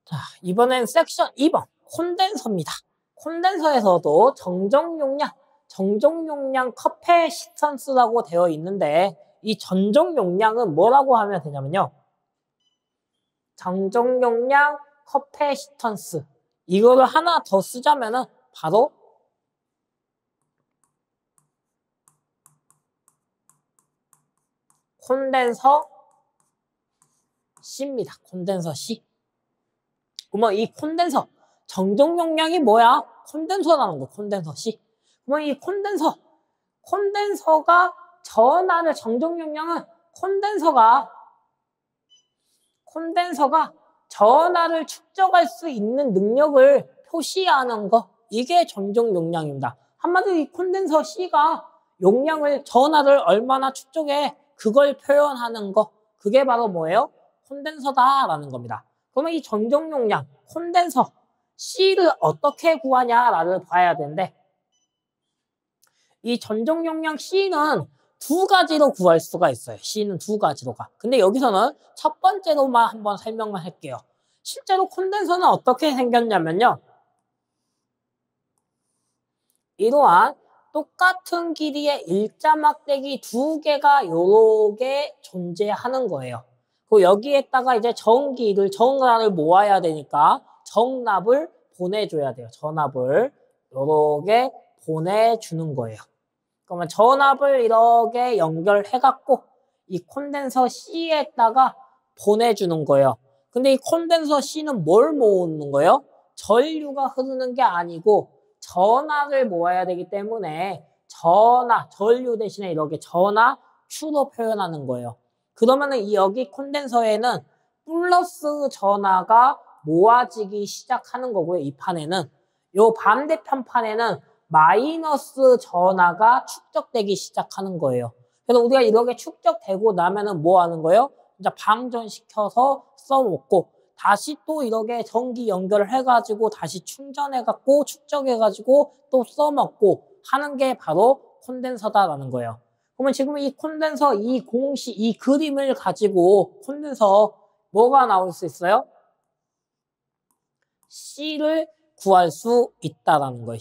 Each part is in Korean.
자, 이번엔 섹션 2번 콘덴서입니다. 콘덴서에서도 정정 용량 커패시턴스라고 되어 있는데 이 전정 용량은 뭐라고 하면 되냐면요. 정정 용량 커패시턴스 이거를 하나 더 쓰자면은 바로 콘덴서 C입니다. 콘덴서 C. 그러면 이 콘덴서 정정 용량이 뭐야? 콘덴서라는 거. 콘덴서 C. 그러면 이 콘덴서가 전하는 정정 용량은 콘덴서가 전하를 축적할 수 있는 능력을 표시하는 거. 이게 전정 용량입니다. 한마디로 이 콘덴서 C가 용량을 전하를 얼마나 축적해 그걸 표현하는 거. 그게 바로 뭐예요? 콘덴서다라는 겁니다. 그러면 이 전정 용량 콘덴서 C를 어떻게 구하냐를 봐야 되는데 이 전정 용량 C는 두 가지로 구할 수가 있어요. C는 두 가지로가. 근데 여기서는 첫 번째로만 한번 설명을 할게요. 실제로 콘덴서는 어떻게 생겼냐면요. 이러한 똑같은 길이의 일자 막대기 두 개가 요렇게 존재하는 거예요. 그리고 여기에다가 이제 정나를 모아야 되니까 정납을 보내줘야 돼요. 전압을 요렇게 보내주는 거예요. 그러면 전압을 이렇게 연결해갖고 이 콘덴서 C에다가 보내주는 거예요. 근데 이 콘덴서 C는 뭘 모으는 거예요? 전류가 흐르는 게 아니고 전압을 모아야 되기 때문에 전류 대신에 이렇게 전압 Q로 표현하는 거예요. 그러면은 여기 콘덴서에는 플러스 전하가 모아지기 시작하는 거고요. 이 판에는. 요 반대편 판에는 마이너스 전하가 축적되기 시작하는 거예요. 그래서 우리가 이렇게 축적되고 나면은 뭐 하는 거예요? 이제 방전시켜서 써먹고 다시 또 이렇게 전기 연결을 해가지고 다시 충전해갖고 축적해가지고 또 써먹고 하는 게 바로 콘덴서다라는 거예요. 그러면 지금 이 콘덴서 이 그림을 가지고 콘덴서 뭐가 나올 수 있어요? C를 구할 수 있다라는 거예요.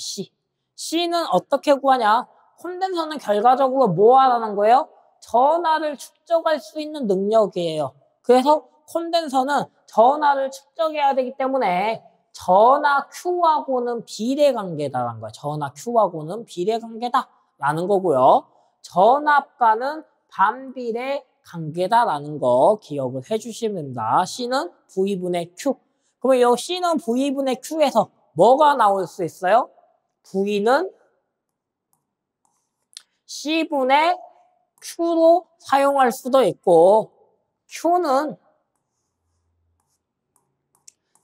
C는 어떻게 구하냐? 콘덴서는 결과적으로 뭐 하라는 거예요? 전하를 축적할 수 있는 능력이에요. 그래서 콘덴서는 전하를 축적해야 되기 때문에 전하 Q하고는 비례관계다라는 거예요. 전하 Q하고는 비례관계다라는 거고요. 전압과는 반비례 관계다라는 거 기억을 해주시면 됩니다. C는 V분의 Q. 그러면 이 C는 V분의 Q에서 뭐가 나올 수 있어요? V는 C분의 Q로 사용할 수도 있고 Q는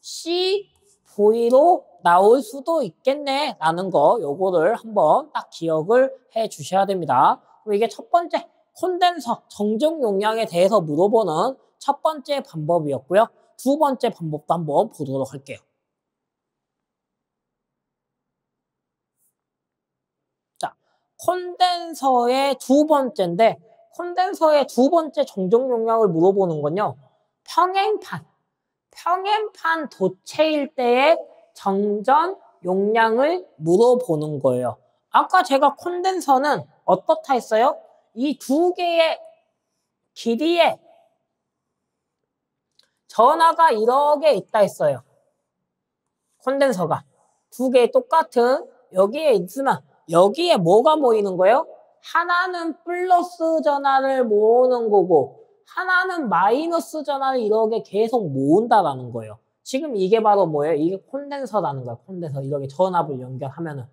CV로 나올 수도 있겠네 라는 거 요거를 한번 딱 기억을 해 주셔야 됩니다. 그럼 이게 첫 번째 콘덴서 정정 용량에 대해서 물어보는 첫 번째 방법이었고요. 두 번째 방법도 한번 보도록 할게요. 자, 콘덴서의 두 번째인데 콘덴서의 두 번째 정정 용량을 물어보는 건요. 평행판 도체일 때의 정전 용량을 물어보는 거예요. 아까 제가 콘덴서는 어떻다 했어요? 이 두 개의 길이에 전하가 이렇게 있다 했어요. 콘덴서가 두 개 똑같은 여기에 있으면 여기에 뭐가 모이는 거예요? 하나는 플러스 전하를 모으는 거고 하나는 마이너스 전하를 이렇게 계속 모은다라는 거예요. 지금 이게 바로 뭐예요? 이게 콘덴서라는 거예요. 콘덴서 이렇게 전압을 연결하면은.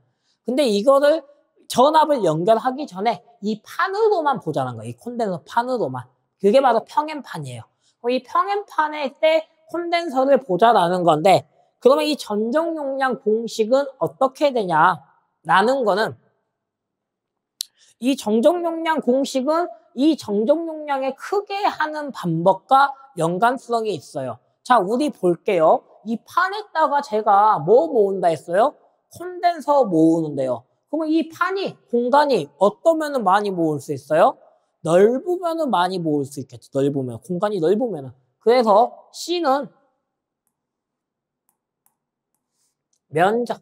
근데 이거를 전압을 연결하기 전에 이 판으로만 보자는 거예요. 이 콘덴서 판으로만. 그게 바로 평행판이에요. 이 평행판의 때 콘덴서를 보자라는 건데 그러면 이 전정 용량 공식은 어떻게 되냐라는 거는 이 정정 용량 공식은 이 정정 용량의 크게 하는 방법과 연관성이 있어요. 자, 우리 볼게요. 이 판에다가 제가 뭐 모은다 했어요? 콘덴서 모으는데요. 그러면 이 공간이 어떠면은 많이 모을 수 있어요? 넓으면은 많이 모을 수 있겠죠. 공간이 넓으면은. 그래서 C는 면적.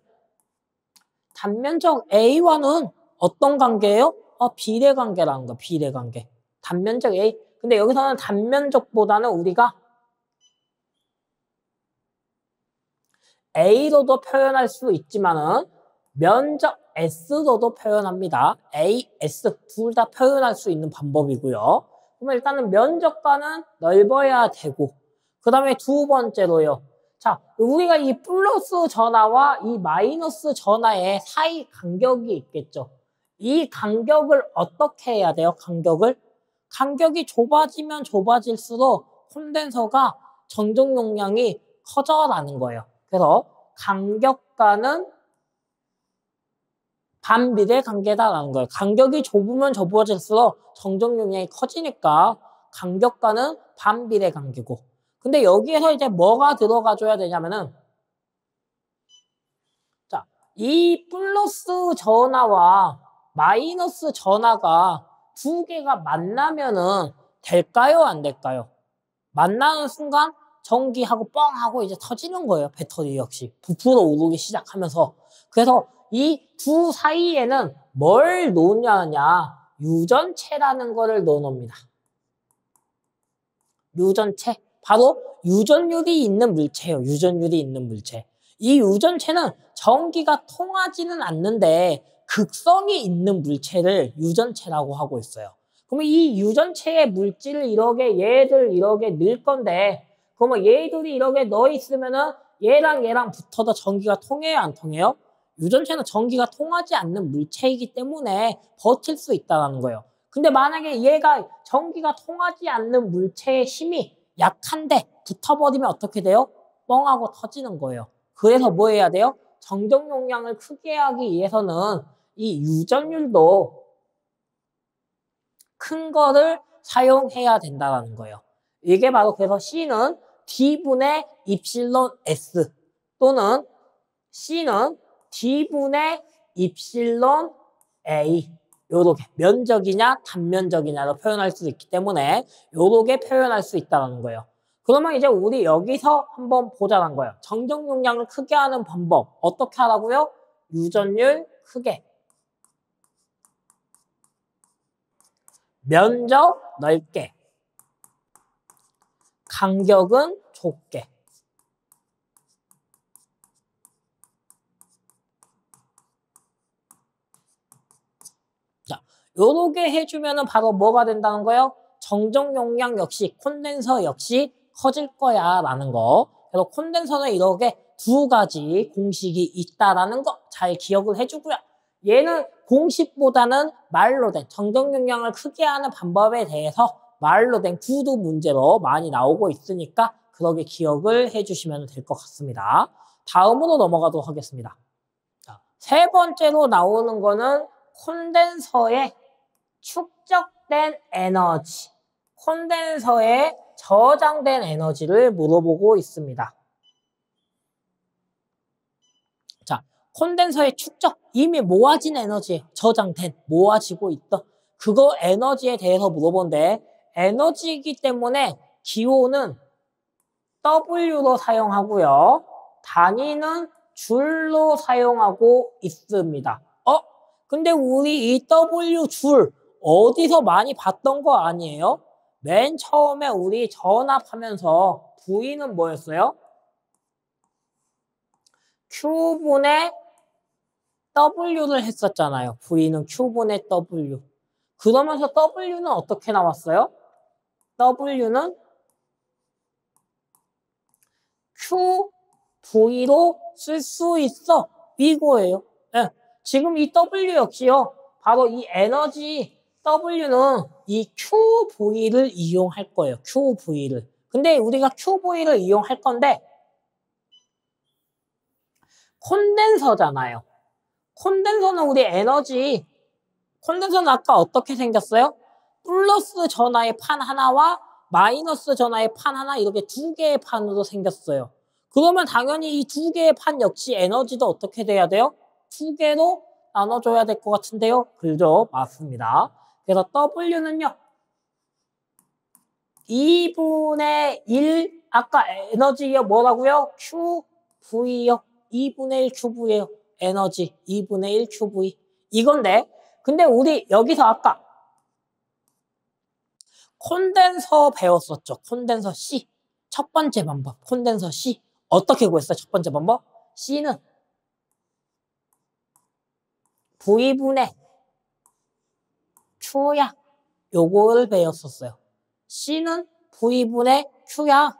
단면적 A와는 어떤 관계예요? 비례관계라는 거, 비례관계. 단면적 A. 근데 여기서는 단면적보다는 우리가 A로도 표현할 수 있지만은 면적 S로도 표현합니다. A, S 둘 다 표현할 수 있는 방법이고요. 그러면 일단은 면적과는 넓어야 되고, 그 다음에 두 번째로요. 자, 우리가 이 플러스 전하와 이 마이너스 전하의 사이 간격이 있겠죠. 이 간격을 어떻게 해야 돼요? 간격이 좁아지면 좁아질수록 콘덴서가 정정 용량이 커져라는 거예요. 그래서 간격과는 반비례 관계다라는 거예요. 간격이 좁으면 좁아질수록 정정 용량이 커지니까 간격과는 반비례 관계고. 근데 여기에서 이제 뭐가 들어가줘야 되냐면은, 자, 이 플러스 전하와 마이너스 전하가 두 개가 만나면은 될까요? 안 될까요? 만나는 순간 전기하고 뻥 하고 이제 터지는 거예요. 배터리 역시 부풀어 오르기 시작하면서. 그래서 이 두 사이에는 뭘 놓냐냐, 유전체라는 거를 넣어놓습니다. 유전체. 바로 유전율이 있는 물체예요. 유전율이 있는 물체. 이 유전체는 전기가 통하지는 않는데 극성이 있는 물체를 유전체라고 하고 있어요. 그러면 이 유전체의 물질을 얘들 이렇게 넣을 건데, 그러면 얘들이 이렇게 넣어 있으면은 얘랑 붙어도 전기가 통해요, 안 통해요? 유전체는 전기가 통하지 않는 물체이기 때문에 버틸 수 있다는 거예요. 근데 만약에 얘가 전기가 통하지 않는 물체의 힘이 약한데 붙어버리면 어떻게 돼요? 뻥하고 터지는 거예요. 그래서 뭐 해야 돼요? 정정 용량을 크게 하기 위해서는 이 유전율도 큰 거를 사용해야 된다는 거예요. 이게 바로 그래서 C는 D분의 입실론 S 또는 C는 D분의 입실론 A, 요렇게 면적이냐 단면적이냐로 표현할 수 있기 때문에 요렇게 표현할 수 있다는 거예요. 그러면 이제 우리 여기서 한번 보자는 거예요. 정정 용량을 크게 하는 방법 어떻게 하라고요? 유전율 크게, 면적 넓게, 간격은 좁게. 자, 요렇게 해주면은 바로 뭐가 된다는 거예요? 정정 용량 역시 콘덴서 역시 커질 거야 라는 거. 그래서 콘덴서는 이렇게 두 가지 공식이 있다라는 거 잘 기억을 해주고요. 얘는 공식보다는 말로 된 정정 용량을 크게 하는 방법에 대해서 말로 된 구두 문제로 많이 나오고 있으니까 그렇게 기억을 해주시면 될 것 같습니다. 다음으로 넘어가도록 하겠습니다. 자, 세 번째로 나오는 거는 콘덴서의 축적된 에너지, 콘덴서에 저장된 에너지를 물어보고 있습니다. 자, 콘덴서의 축적, 이미 모아진 에너지, 저장된, 모아지고 있던 그거 에너지에 대해서 물어보는데, 에너지이기 때문에 기호는 W로 사용하고요. 단위는 줄로 사용하고 있습니다. 근데 우리 이 W 줄 어디서 많이 봤던 거 아니에요? 맨 처음에 우리 전압하면서 V는 뭐였어요? Q분의 W를 했었잖아요. V는 Q분의 W. 그러면서 W는 어떻게 나왔어요? W는 QV로 쓸 수 있어. 이거예요. 네. 지금 이 W 역시요. 바로 이 에너지 W는 이 QV를 이용할 거예요. QV를. 근데 우리가 QV를 이용할 건데 콘덴서잖아요. 콘덴서는 우리 에너지, 콘덴서는 아까 어떻게 생겼어요? 플러스 전하의 판 하나와 마이너스 전하의 판 하나 이렇게 두 개의 판으로 생겼어요. 그러면 당연히 이 두 개의 판 역시 에너지도 어떻게 돼야 돼요? 두 개로 나눠줘야 될 것 같은데요. 그죠? 맞습니다. 그래서 W는요. 2분의 1, 아까 에너지요 뭐라고요? QV요. 2분의 1 큐브예요. 에너지 2분의 1 큐브이. 이건데, 근데 우리 여기서 아까 콘덴서 배웠었죠. 콘덴서 C. 첫 번째 방법. 콘덴서 C. 어떻게 구했어요? 첫 번째 방법. C는 V분의 Q야. 요거를 배웠었어요. C는 V분의 Q야.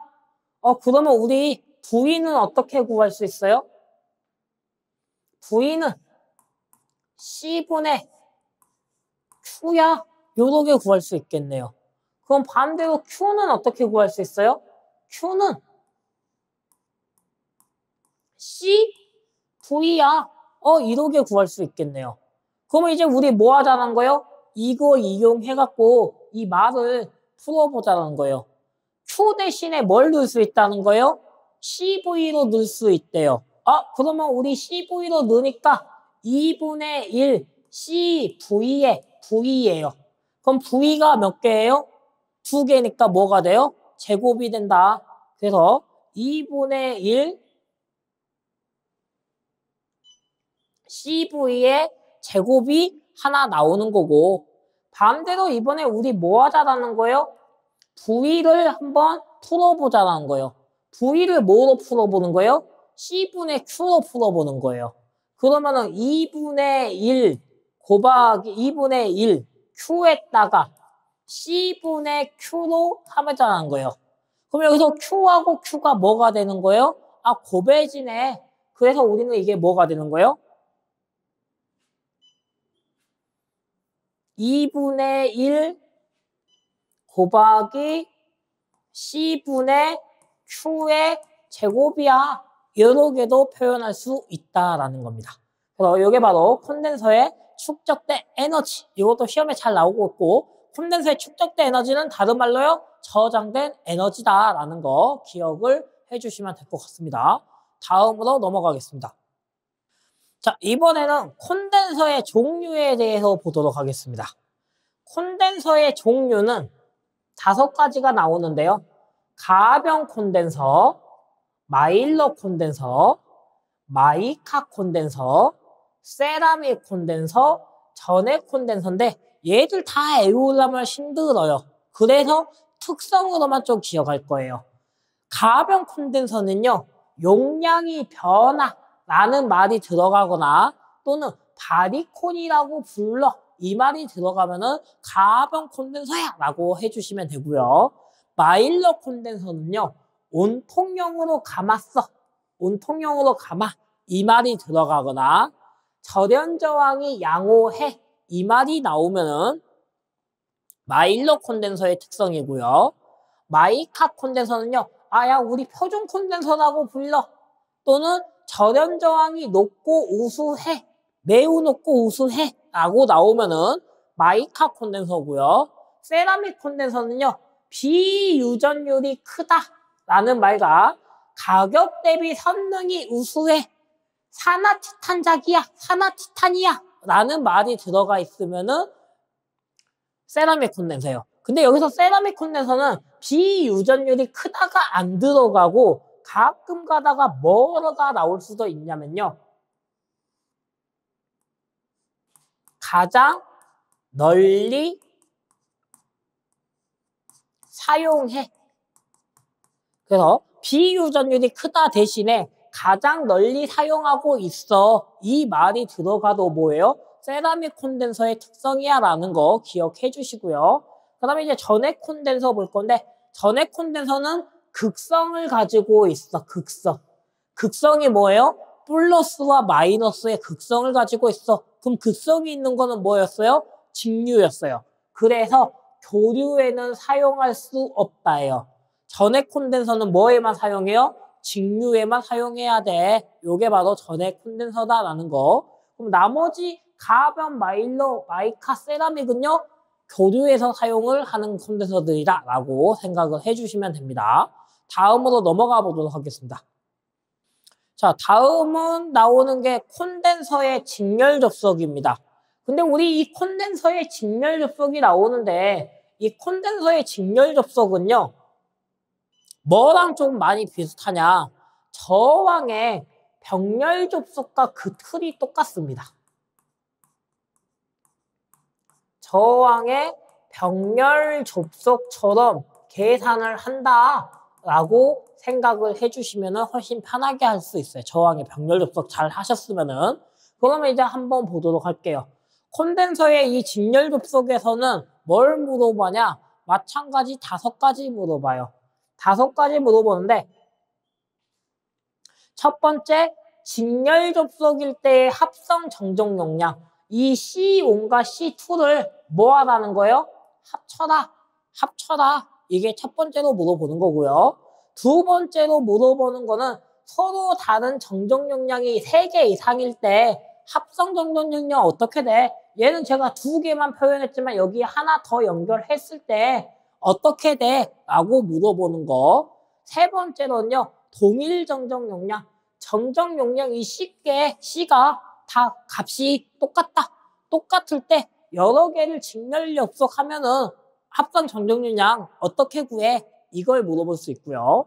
그러면 우리 V는 어떻게 구할 수 있어요? V는 C분의 Q야. 요렇게 구할 수 있겠네요. 그럼 반대로 Q는 어떻게 구할 수 있어요? Q는 C, V야. 이렇게 구할 수 있겠네요. 그러면 이제 우리 뭐 하자는 거예요? 이거 이용해갖고 이 말을 풀어보자는 거예요. Q 대신에 뭘 넣을 수 있다는 거예요? CV로 넣을 수 있대요. 그러면 우리 CV로 넣으니까 2분의 1 CV의 V예요. 그럼 V가 몇 개예요? 2개니까 뭐가 돼요? 제곱이 된다. 그래서 2분의 1 CV의 제곱이 하나 나오는 거고, 반대로 이번에 우리 뭐 하자라는 거예요? V를 한번 풀어보자라는 거예요. V를 뭐로 풀어보는 거예요? C분의 Q로 풀어보는 거예요. 그러면은 2분의 1 곱하기 2분의 1 Q에다가 C분의 Q로 하자는 거예요. 그럼 여기서 Q하고 Q가 뭐가 되는 거예요? 곱해지네. 그래서 우리는 이게 뭐가 되는 거예요? 2분의 1 곱하기 C분의 Q의 제곱이야. 이렇게도 표현할 수 있다라는 겁니다. 그래서 이게 바로 콘덴서의 축적된 에너지. 이것도 시험에 잘 나오고 있고, 콘덴서의 축적된 에너지는 다른 말로요, 저장된 에너지다라는 거 기억을 해주시면 될 것 같습니다. 다음으로 넘어가겠습니다. 자, 이번에는 콘덴서의 종류에 대해서 보도록 하겠습니다. 콘덴서의 종류는 5가지가 나오는데요. 가변 콘덴서, 마일러 콘덴서, 마이카 콘덴서, 세라믹 콘덴서, 전액 콘덴서인데 얘들 다 외우려면 힘들어요. 그래서 특성으로만 좀 기억할 거예요. 가변 콘덴서는요, 용량이 변화라는 말이 들어가거나 또는 바리콘이라고 불러 이 말이 들어가면은 가변 콘덴서야 라고 해주시면 되고요. 마일러 콘덴서는요, 온통형으로 감았어. 온통형으로 감아. 이 말이 들어가거나 절연 저항이 양호해. 이 말이 나오면은 마일러 콘덴서의 특성이고요. 마이카 콘덴서는요, 야, 우리 표준 콘덴서라고 불러. 또는 절연 저항이 높고 우수해. 매우 높고 우수해. 라고 나오면은 마이카 콘덴서고요. 세라믹 콘덴서는요, 비유전율이 크다. 라는 말과 가격 대비 성능이 우수해. 산화티탄작이야. 산화티탄이야. 라는 말이 들어가 있으면은 세라믹 콘덴서예요. 근데 여기서 세라믹 콘덴서는 비유전율이 크다가 안 들어가고 가끔 가다가 뭐가 나올 수도 있냐면요. 가장 널리 사용해. 그래서 비유전율이 크다 대신에 가장 널리 사용하고 있어. 이 말이 들어가도 뭐예요? 세라믹 콘덴서의 특성이야 라는 거 기억해 주시고요. 그 다음에 이제 전액 콘덴서 볼 건데, 전액 콘덴서는 극성을 가지고 있어. 극성. 극성이 뭐예요? 플러스와 마이너스의 극성을 가지고 있어. 그럼 극성이 있는 거는 뭐였어요? 직류였어요. 그래서 교류에는 사용할 수 없다예요. 전액 콘덴서는 뭐에만 사용해요? 직류에만 사용해야 돼. 요게 바로 전액 콘덴서다라는 거. 그럼 나머지 가변, 마일러, 마이카, 세라믹은요, 교류에서 사용을 하는 콘덴서들이다 라고 생각을 해주시면 됩니다. 다음으로 넘어가 보도록 하겠습니다. 자, 다음은 나오는 게 콘덴서의 직렬 접속입니다. 근데 우리 이 콘덴서의 직렬 접속이 나오는데, 이 콘덴서의 직렬 접속은요, 뭐랑 좀 많이 비슷하냐? 저항의 병렬 접속과 그 틀이 똑같습니다. 저항의 병렬 접속처럼 계산을 한다라고 생각을 해주시면 훨씬 편하게 할 수 있어요. 저항의 병렬 접속 잘 하셨으면은. 그러면 이제 한번 보도록 할게요. 콘덴서의 이 직렬 접속에서는 뭘 물어보냐? 마찬가지 5가지 물어봐요. 5가지 물어보는데 첫 번째, 직렬 접속일 때의 합성 정정 용량. 이 C1과 C2를 뭐 하라는 거예요? 합쳐라. 이게 첫 번째로 물어보는 거고요. 두 번째로 물어보는 거는 서로 다른 정정 용량이 3개 이상일 때 합성 정정 용량 어떻게 돼? 얘는 제가 2개만 표현했지만 여기 하나 더 연결했을 때 어떻게 돼? 라고 물어보는 거. 세 번째로는요. 동일 정정 용량. 정정 용량이 C가 다 값이 똑같을 때 여러 개를 직렬 접속하면은 합성 정정 용량 어떻게 구해? 이걸 물어볼 수 있고요.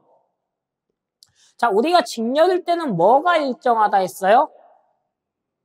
자, 우리가 직렬일 때는 뭐가 일정하다 했어요?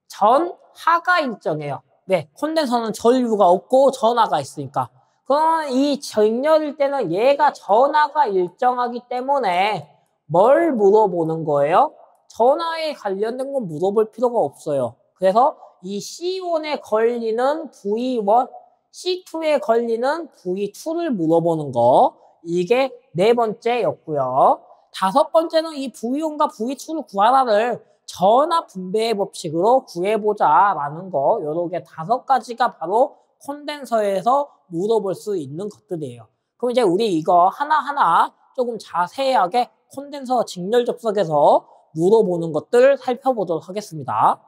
전하가 일정해요. 왜? 콘덴서는 전류가 없고 전하가 있으니까. 그럼 이 직렬일 때는 얘가 전하가 일정하기 때문에 뭘 물어보는 거예요? 전하에 관련된 건 물어볼 필요가 없어요. 그래서 이 C1에 걸리는 V1, C2에 걸리는 V2를 물어보는 거. 이게 네 번째였고요. 다섯 번째는 이 V1과 V2를 구하라를 전하 분배의 법칙으로 구해보자라는 거. 요렇게 5가지가 바로 콘덴서에서 물어볼 수 있는 것들이에요. 그럼 이제 우리 이거 하나하나 조금 자세하게 콘덴서 직렬 접속에서 물어보는 것들 살펴보도록 하겠습니다.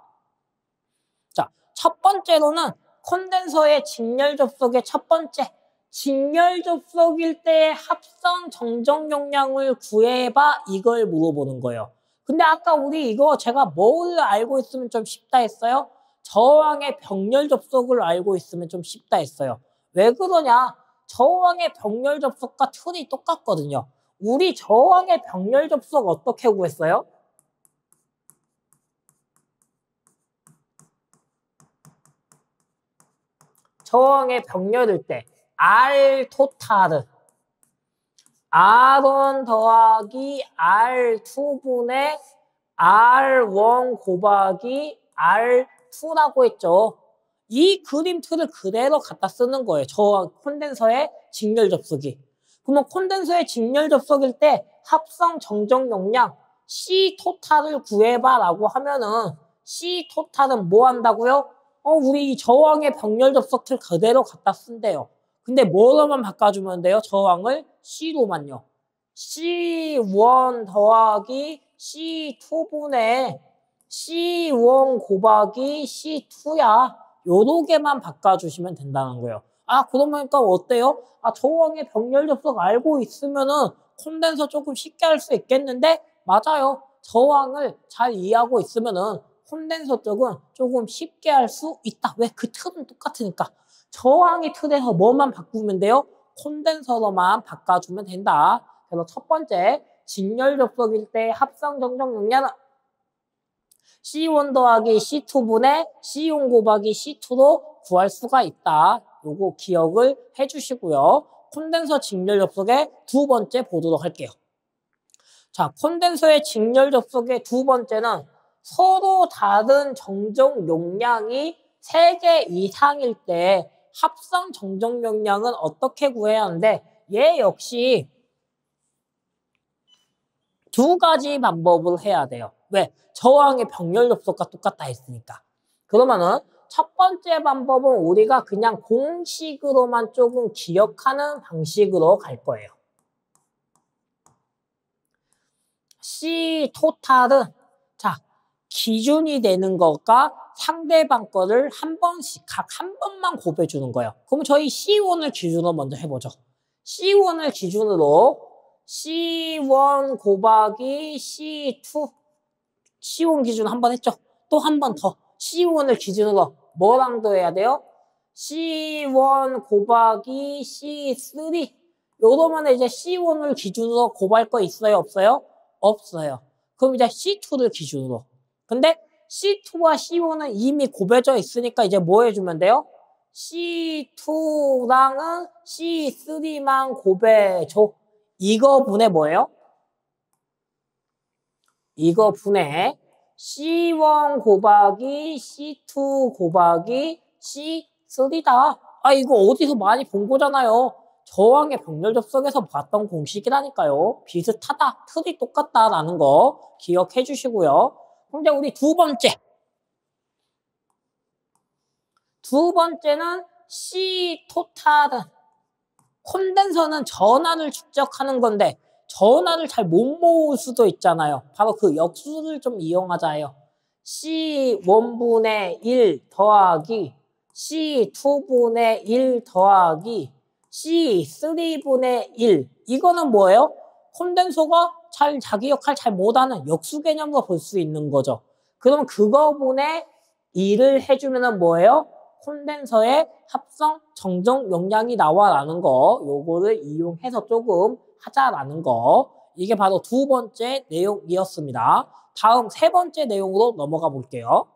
자, 첫 번째로는 콘덴서의 직렬 접속의 첫 번째, 직렬 접속일 때 합성 정정 용량을 구해봐 이걸 물어보는 거예요. 근데 아까 우리 이거 제가 뭘 알고 있으면 좀 쉽다 했어요? 저항의 병렬 접속을 알고 있으면 좀 쉽다 했어요. 왜 그러냐? 저항의 병렬 접속과 틀이 똑같거든요. 우리 저항의 병렬 접속 어떻게 구했어요? 저항의 병렬일 때 R 토탈은 R1 더하기 R2분의 R1 곱하기 R2라고 했죠. 이 그림 틀을 그대로 갖다 쓰는 거예요. 저 콘덴서의 직렬 접속이. 그러면 콘덴서의 직렬 접속일 때 합성 정정 용량 C 토탈을 구해봐 라고 하면은 C 토탈은 뭐 한다고요? 우리 저항의 병렬 접속 틀 그대로 갖다 쓴대요. 근데 뭐로만 바꿔주면 돼요? 저항을 C로만요. C1 더하기 C2분의 C1 곱하기 C2야. 요렇게만 바꿔주시면 된다는 거예요. 아, 그러니까 어때요? 아, 저항의 병렬 접속 알고 있으면은 콘덴서 조금 쉽게 할 수 있겠는데? 맞아요. 저항을 잘 이해하고 있으면은 콘덴서 쪽은 조금 쉽게 할 수 있다. 왜? 그 틀은 똑같으니까. 저항의 틀에서 뭐만 바꾸면 돼요? 콘덴서로만 바꿔주면 된다. 그래서 첫 번째, 직렬 접속일 때 합성 정정 용량은 C1 더하기 C2분의 C1 곱하기 C2로 구할 수가 있다. 요거 기억을 해주시고요. 콘덴서 직렬 접속의 두 번째 보도록 할게요. 자, 콘덴서의 직렬 접속의 두 번째는 서로 다른 정정 용량이 3개 이상일 때 합성 정정 용량은 어떻게 구해야 하는데 얘 역시 2가지 방법을 해야 돼요. 왜? 저항의 병렬 접속과 똑같다 했으니까. 그러면은 첫 번째 방법은 우리가 그냥 공식으로만 조금 기억하는 방식으로 갈 거예요. C 토탈은 자, 기준이 되는 것과 상대방 거를 한 번씩 각 한 번만 곱해 주는 거예요. 그럼 저희 C1을 기준으로 먼저 해보죠. C1을 기준으로 C1 곱하기 C2 C1 기준 한 번 했죠. 또 한 번 더 C1을 기준으로 뭐랑 더해야 돼요? C1 곱하기 C3 요러면 이제 C1을 기준으로 곱할 거 있어요? 없어요? 없어요. 그럼 이제 C2를 기준으로 근데 C2와 C1은 이미 곱해져 있으니까 이제 뭐 해주면 돼요? C2랑은 C3만 곱해줘. 이거 분해 뭐예요? 이거 분해 C1 곱하기 C2 곱하기 C3다. 아, 이거 어디서 많이 본 거잖아요. 저항의 병렬 접속에서 봤던 공식이라니까요. 비슷하다, 틀이 똑같다라는 거 기억해 주시고요. 그럼 이제 우리 두 번째는 C 토탈은 콘덴서는 전하를 축적하는 건데 전하를 잘 못 모을 수도 있잖아요. 바로 그 역수를 좀 이용하자요. C1분의 1 더하기 C2분의 1 더하기 C3분의 1. 이거는 뭐예요? 콘덴서가 자기 역할 잘 못하는 역수 개념으로 볼 수 있는 거죠. 그럼 그거분의 2를 해주면 뭐예요? 콘덴서의 합성 정정 용량이 나와라는 거, 요거를 이용해서 조금 하자라는 거. 이게 바로 두 번째 내용이었습니다. 다음 세 번째 내용으로 넘어가 볼게요.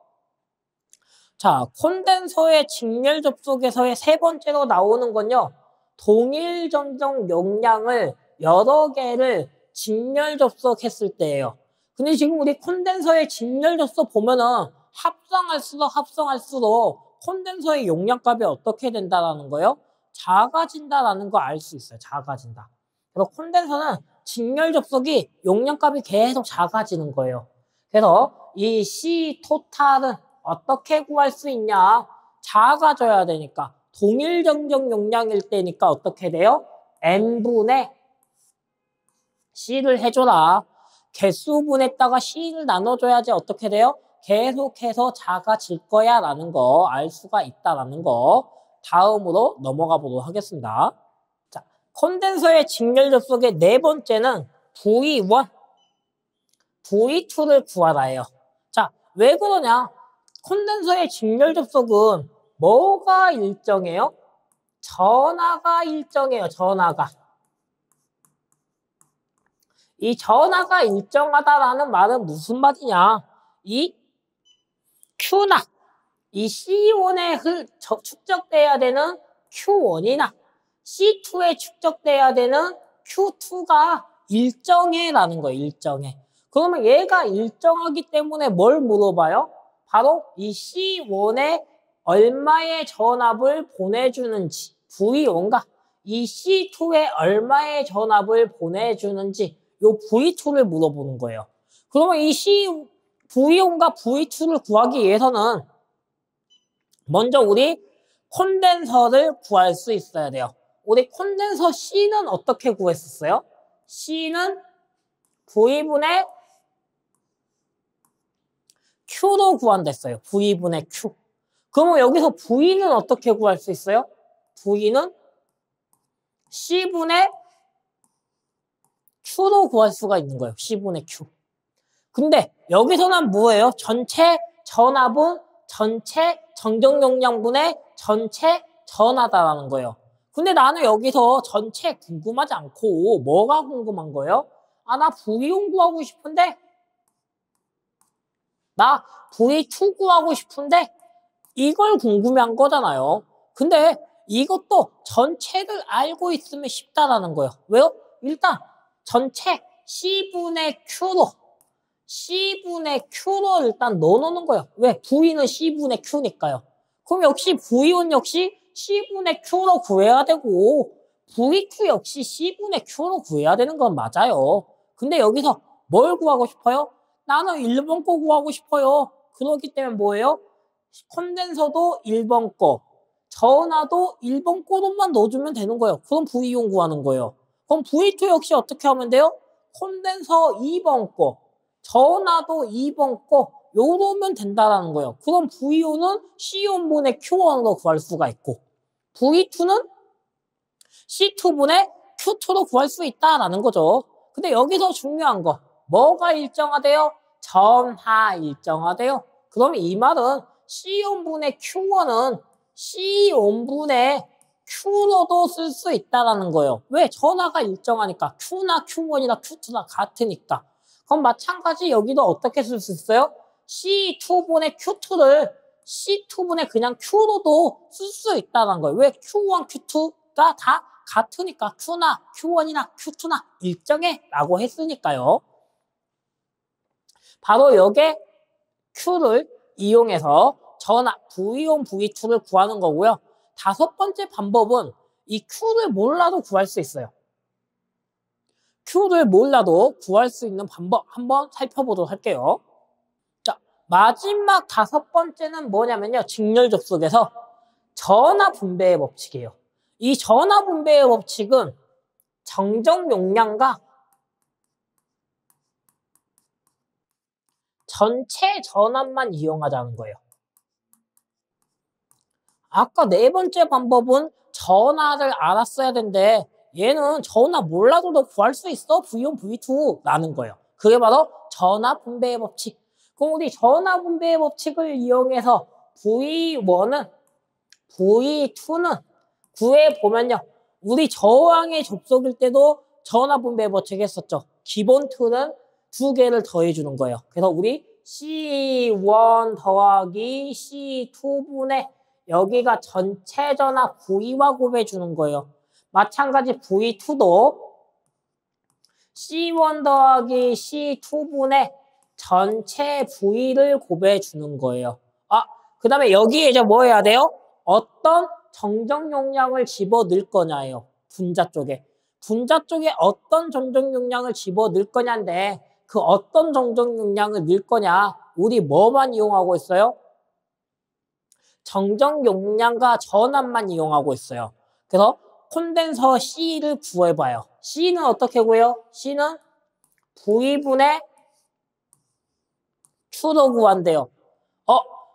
자, 콘덴서의 직렬 접속에서의 세 번째로 나오는 건요. 동일 정정 용량을 여러 개를 직렬 접속했을 때예요. 근데 지금 우리 콘덴서의 직렬 접속 보면은 합성할수록 콘덴서의 용량값이 어떻게 된다라는 거예요? 작아진다라는 거 알 수 있어요. 작아진다. 그래서 콘덴서는 직렬 접속이 용량값이 계속 작아지는 거예요. 그래서 이 C 토탈은 어떻게 구할 수 있냐? 작아져야 되니까 동일 정정 용량일 때니까 어떻게 돼요? n분의 C를 해줘라. 개수분에다가 C를 나눠줘야지 어떻게 돼요? 계속해서 작아질 거야 라는 거 알 수가 있다라는 거. 다음으로 넘어가 보도록 하겠습니다. 자, 콘덴서의 직렬 접속의 네 번째는 V1, V2를 구하라예요. 자, 왜 그러냐? 콘덴서의 직렬 접속은 뭐가 일정해요? 전하가 일정해요. 전하가. 이 전하가 일정하다라는 말은 무슨 말이냐? 이 Q나 이 C1에 축적돼야 되는 Q1이나 C2에 축적돼야 되는 Q2가 일정해라는 거예요. 일정해. 그러면 얘가 일정하기 때문에 뭘 물어봐요? 바로 이 C1에 얼마의 전압을 보내주는지 V1과 이 C2에 얼마의 전압을 보내주는지 요 V2를 물어보는 거예요. 그러면 이 V1과 V2를 구하기 위해서는 먼저 우리 콘덴서를 구할 수 있어야 돼요. 우리 콘덴서 C는 어떻게 구했었어요? C는 V분의 Q로 구한댔어요. V분의 Q. 그러면 여기서 V는 어떻게 구할 수 있어요? V는 C분의 Q로 구할 수가 있는 거예요. C분의 Q. 근데 여기서는 뭐예요? 전체 전압은 전체 정정 용량분의 전체 전하다라는 거예요. 근데 나는 여기서 전체 궁금하지 않고 뭐가 궁금한 거예요? 아, 나 V1 구하고 싶은데 나 V2 구하고 싶은데 이걸 궁금해한 거잖아요. 근데 이것도 전체를 알고 있으면 쉽다라는 거예요. 왜요? 일단 전체 C분의 Q로 일단 넣어놓는 거예요. 왜? V는 C분의 Q니까요. 그럼 역시 V1 역시 C분의 Q로 구해야 되고 V2 역시 C분의 Q로 구해야 되는 건 맞아요. 근데 여기서 뭘 구하고 싶어요? 나는 1번 거 구하고 싶어요. 그렇기 때문에 뭐예요? 콘덴서도 1번 거, 전하도 1번 거로만 넣어주면 되는 거예요. 그럼 V1 구하는 거예요. 그럼 V2 역시 어떻게 하면 돼요? 콘덴서 2번 거, 전하도 2번 거, 요러면 된다라는 거예요. 그럼 V1은 C1분의 Q1으로 구할 수가 있고 V2는 C2분의 Q2로 구할 수 있다라는 거죠. 근데 여기서 중요한 거 뭐가 일정하대요? 전하 일정하대요. 그럼 이 말은 C1분의 Q1은 C1분의 Q로도 쓸 수 있다라는 거예요. 왜? 전하가 일정하니까 Q나 Q1이나 Q2나 같으니까. 그럼 마찬가지 여기도 어떻게 쓸 수 있어요? C2분의 Q2를 C2분의 그냥 Q로도 쓸 수 있다는 거예요. 왜? Q1, Q2가 다 같으니까 Q나 Q1이나 Q2나 일정해 라고 했으니까요. 바로 여기에 Q를 이용해서 전하 V1, V2를 구하는 거고요. 다섯 번째 방법은 이 Q를 몰라도 구할 수 있어요. Q를 몰라도 구할 수 있는 방법 한번 살펴보도록 할게요. 자, 마지막 다섯 번째는 뭐냐면요. 직렬 접속에서 전하 분배의 법칙이에요. 이 전하 분배의 법칙은 정정 용량과 전체 전압만 이용하자는 거예요. 아까 네 번째 방법은 전하를 알았어야 되는데 얘는 전하 몰라도 너 구할 수 있어. V1, V2 라는 거예요. 그게 바로 전하 분배의 법칙. 그럼 우리 전하 분배의 법칙을 이용해서 V1은 V2는 구해보면요. 우리 저항의 접속일 때도 전하 분배의 법칙 했었죠. 기본 2는 두 개를 더해주는 거예요. 그래서 우리 C1 더하기 C2분의 여기가 전체 전하 V와 곱해주는 거예요. 마찬가지 V2도 C1 더하기 C2분의 전체 V를 곱해주는 거예요. 그 다음에 여기에 이제 뭐 해야 돼요? 어떤 정정 용량을 집어 넣을 거냐예요. 분자 쪽에. 분자 쪽에 어떤 정정 용량을 집어 넣을 거냐인데 그 어떤 정정 용량을 넣을 거냐 우리 뭐만 이용하고 있어요? 정정 용량과 전압만 이용하고 있어요. 그래서 콘덴서 C를 구해봐요. C는 어떻게 구해요? C는 V분의 Q로 구한대요.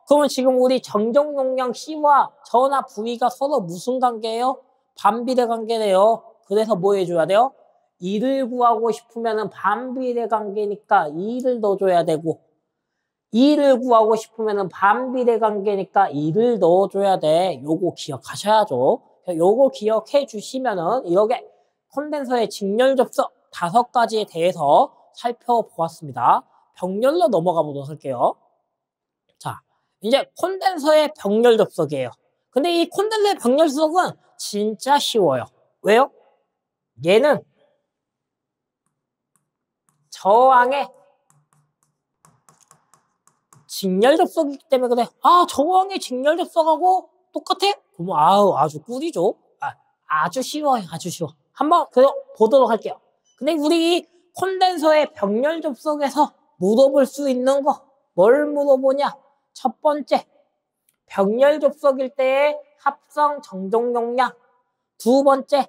그러면 지금 우리 정정 용량 C와 전압 V가 서로 무슨 관계예요? 반비례 관계래요. 그래서 뭐 해줘야 돼요? 2를 구하고 싶으면 반비례 관계니까 2를 넣어줘야 되고 2를 구하고 싶으면 반비례 관계니까 2를 넣어줘야 돼. 요거 기억하셔야죠. 요거 기억해 주시면은 이렇게 콘덴서의 직렬 접속 5가지에 대해서 살펴보았습니다. 병렬로 넘어가 보도록 할게요. 자, 이제 콘덴서의 병렬 접속이에요. 근데 이 콘덴서의 병렬 접속은 진짜 쉬워요. 왜요? 얘는 저항의 직렬 접속이기 때문에 그래. 저항의 직렬 접속하고 똑같아? 그러면 아주 꿀이죠. 아주 쉬워요. 아주 쉬워. 한번 보도록 할게요. 근데 우리 콘덴서의 병렬 접속에서 물어볼 수 있는 거 뭘 물어보냐? 첫 번째, 병렬 접속일 때의 합성 정정 용량. 두 번째,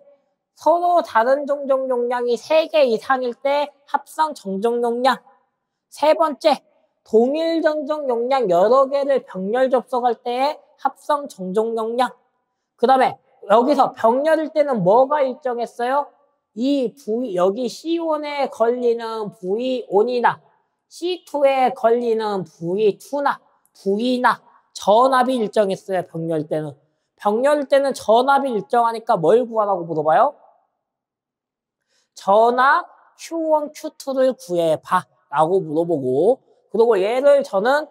서로 다른 정정 용량이 3개 이상일 때 합성 정정 용량. 세 번째, 동일 정정 용량 여러 개를 병렬 접속할 때의 합성 정정 용량. 그 다음에 여기서 병렬일 때는 뭐가 일정했어요? 이 V, 여기 C1에 걸리는 V1이나 C2에 걸리는 V2나 V나 전압이 일정했어요. 병렬 때는. 병렬 때는 전압이 일정하니까 뭘 구하라고 물어봐요? 전압 Q1, Q2를 구해봐 라고 물어보고 그리고 얘를 저는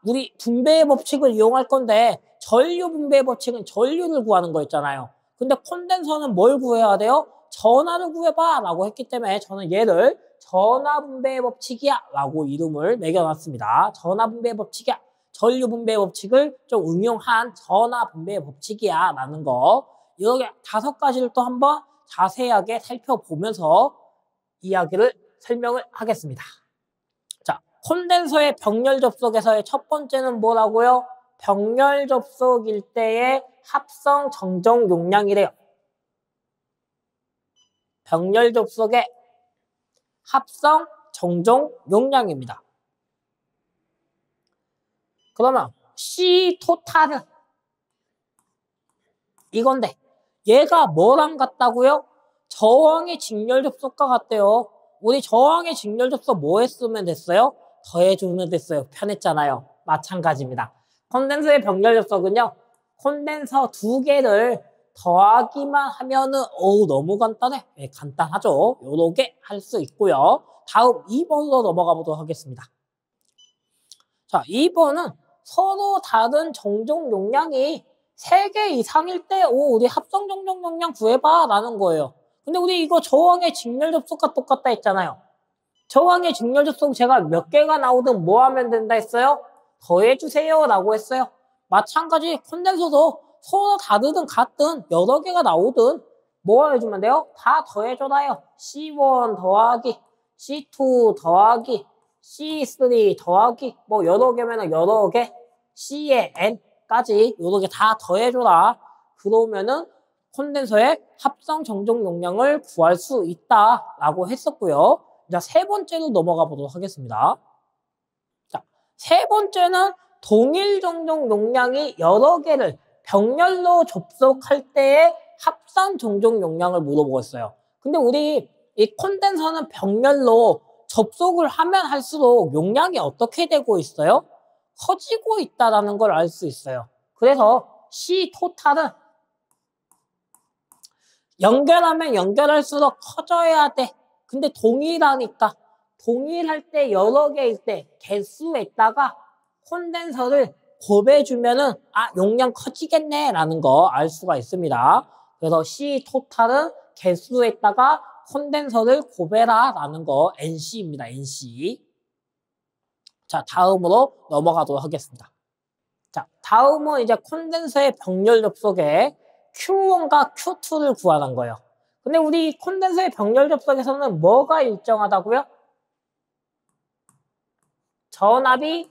우리 분배의 법칙을 이용할 건데 전류 분배의 법칙은 전류를 구하는 거였잖아요. 근데 콘덴서는 뭘 구해야 돼요? 전하를 구해봐 라고 했기 때문에 저는 얘를 전하 분배의 법칙이야 라고 이름을 매겨놨습니다. 전하 분배의 법칙이야. 전류 분배의 법칙을 좀 응용한 전하 분배의 법칙이야 라는 거 이렇게 5가지를 또 한번 자세하게 살펴보면서 이야기를 설명을 하겠습니다. 자, 콘덴서의 병렬 접속에서의 첫 번째는 뭐라고요? 병렬 접속일 때의 합성 정정 용량이래요. 병렬 접속의 합성 정정 용량입니다. 그러면 C 토탈은 이건데 얘가 뭐랑 같다고요? 저항의 직렬 접속과 같대요. 우리 저항의 직렬 접속 뭐 했으면 됐어요? 더해주면 됐어요. 편했잖아요. 마찬가지입니다. 콘덴서의 병렬 접속은요. 콘덴서 2개를 더하기만 하면은 너무 간단해. 네, 간단하죠. 요렇게 할 수 있고요. 다음 2번으로 넘어가 보도록 하겠습니다. 자, 2번은 서로 다른 정종 용량이 3개 이상일 때, 우리 합성 정종 용량 구해봐 라는 거예요. 근데 우리 이거 저항의 직렬 접속과 똑같다 했잖아요. 저항의 직렬 접속 제가 몇 개가 나오든 뭐 하면 된다 했어요? 더해주세요 라고 했어요. 마찬가지 콘덴서도 서로 다르든 같든 여러 개가 나오든 뭐 해주면 돼요? 다 더해줘라요. C1 더하기 C2 더하기 C3 더하기 뭐 여러 개면 여러 개 C의 N까지 여러 개 다 더해줘라. 그러면은 콘덴서의 합성 정종 용량을 구할 수 있다라고 했었고요. 자, 세 번째로 넘어가 보도록 하겠습니다. 자, 세 번째는 동일 정종 용량이 여러 개를 병렬로 접속할 때의 합산 정종 용량을 물어보겠어요. 근데 우리 이 콘덴서는 병렬로 접속을 하면 할수록 용량이 어떻게 되고 있어요? 커지고 있다는 걸 알 수 있어요. 그래서 C 토탈은 연결하면 연결할수록 커져야 돼. 근데 동일하니까 동일할 때 여러 개일 때 개수에다가 콘덴서를 곱해주면은 용량 커지겠네 라는 거 알 수가 있습니다. 그래서 C 토탈은 개수에다가 콘덴서를 곱해라 라는 거 NC입니다. NC. 자, 다음으로 넘어가도록 하겠습니다. 자, 다음은 이제 콘덴서의 병렬 접속에 Q1과 Q2를 구하는 거예요. 근데 우리 콘덴서의 병렬 접속에서는 뭐가 일정하다고요? 전압이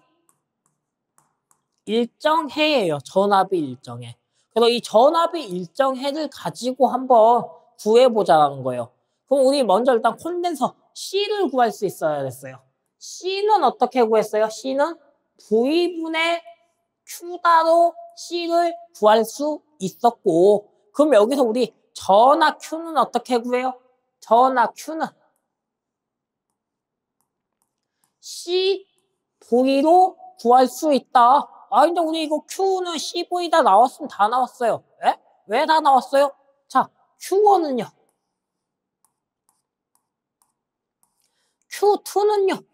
일정해예요. 전압이 일정해. 그래서 이 전압이 일정해를 가지고 한번 구해보자라는 거예요. 그럼 우리 먼저 일단 콘덴서 C를 구할 수 있어야 됐어요. C는 어떻게 구했어요? C는 V분의 Q다로 C를 구할 수 있었고, 그럼 여기서 우리 전압 Q는 어떻게 구해요? 전압 Q는 CV로 구할 수 있다. 근데 우리 이거 Q는 CV 다 나왔으면 다 나왔어요. 왜 다 나왔어요? 자, Q1은요. Q2는요.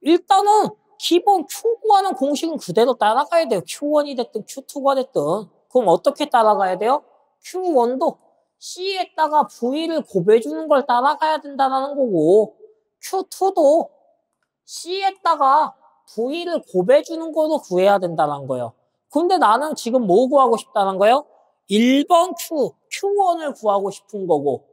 일단은 기본 Q 구하는 공식은 그대로 따라가야 돼요. Q1이 됐든 Q2가 됐든. 그럼 어떻게 따라가야 돼요? Q1도 C에다가 V를 곱해주는 걸 따라가야 된다는 거고, Q2도 C에다가 V를 곱해주는 거로 구해야 된다는 거예요. 근데 나는 지금 뭐 구하고 싶다는 거예요? 1번 Q1을 구하고 싶은 거고,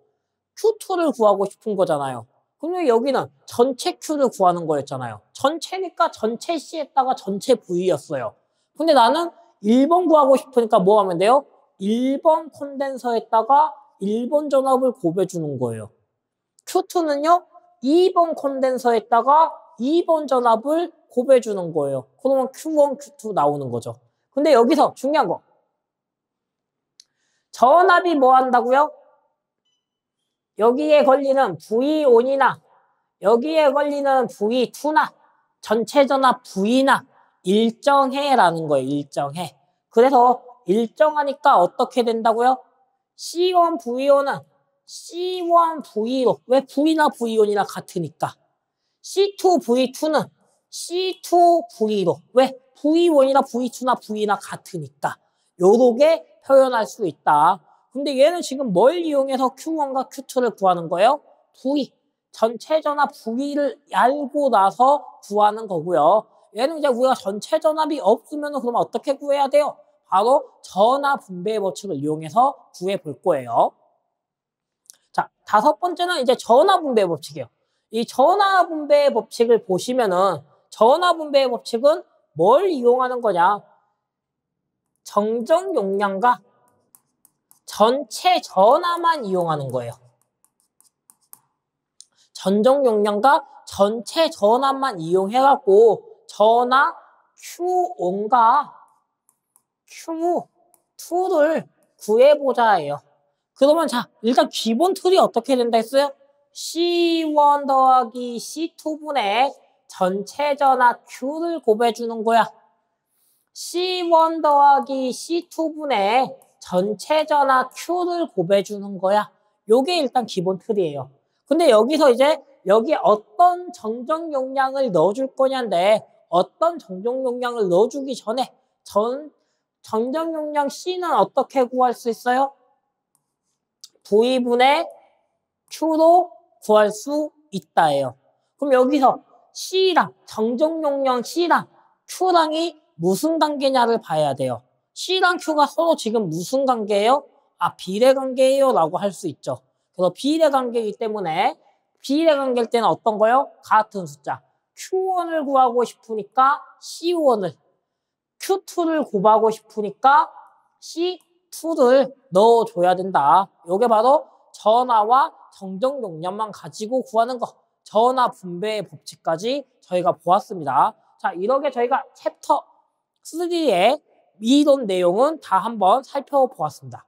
Q2를 구하고 싶은 거잖아요. 그럼 여기는 전체 Q를 구하는 거였잖아요. 전체니까 전체 C에다가 전체 V였어요. 근데 나는 1번 구하고 싶으니까 뭐 하면 돼요? 1번 콘덴서에다가 1번 전압을 곱해주는 거예요. Q2는요, 2번 콘덴서에다가 2번 전압을 곱해주는 거예요. 그러면 Q1, Q2 나오는 거죠. 근데 여기서 중요한 거. 전압이 뭐 한다고요? 여기에 걸리는 V1이나 여기에 걸리는 V2나 전체 전압 V나 일정해라는 거예요. 일정해. 그래서 일정하니까 어떻게 된다고요? C1 V1은 C1 V로, 왜 V나 V1이나 같으니까. C2 V2는 C2 V로, 왜 V1이나 V2나 V나 같으니까. 요렇게 표현할 수 있다. 근데 얘는 지금 뭘 이용해서 Q1과 Q2를 구하는 거예요? V, 전체 전압 V를 알고 나서 구하는 거고요. 얘는 이제 우리가 전체 전압이 없으면 그러면 어떻게 구해야 돼요? 바로 전압 분배 법칙을 이용해서 구해 볼 거예요. 자, 다섯 번째는 이제 전압 분배 법칙이에요. 이 전압 분배 법칙을 보시면은 전압 분배 법칙은 뭘 이용하는 거냐? 정정 용량과 전체 전압만 이용하는 거예요. 전정 용량과 전체 전압만 이용해갖고 전압 Q1과 Q2를 구해보자예요. 그러면 자, 일단 기본 틀이 어떻게 된다 했어요? C1 더하기 C2분의 전체 전압 Q를 곱해주는 거야. C1 더하기 C2분의 전체 전압 Q를 곱해주는 거야. 요게 일단 기본 틀이에요. 근데 여기서 이제 여기 어떤 정정 용량을 넣어줄 거냐인데 어떤 정정 용량을 넣어주기 전에 정정 용량 C는 어떻게 구할 수 있어요? V분의 Q로 구할 수 있다예요. 그럼 여기서 C랑 정정 용량 C랑 Q랑이 무슨 관계냐를 봐야 돼요. C랑 Q가 서로 지금 무슨 관계예요? 아, 비례 관계예요 라고 할 수 있죠. 그래서 비례 관계이기 때문에 비례 관계일 때는 어떤 거요? 같은 숫자. Q1을 구하고 싶으니까 C1을, Q2를 곱하고 싶으니까 C2를 넣어줘야 된다. 이게 바로 전하와 정정 용량만 가지고 구하는 거. 전하 분배의 법칙까지 저희가 보았습니다. 자, 이렇게 저희가 챕터 3의 이론 내용은 다 한번 살펴보았습니다.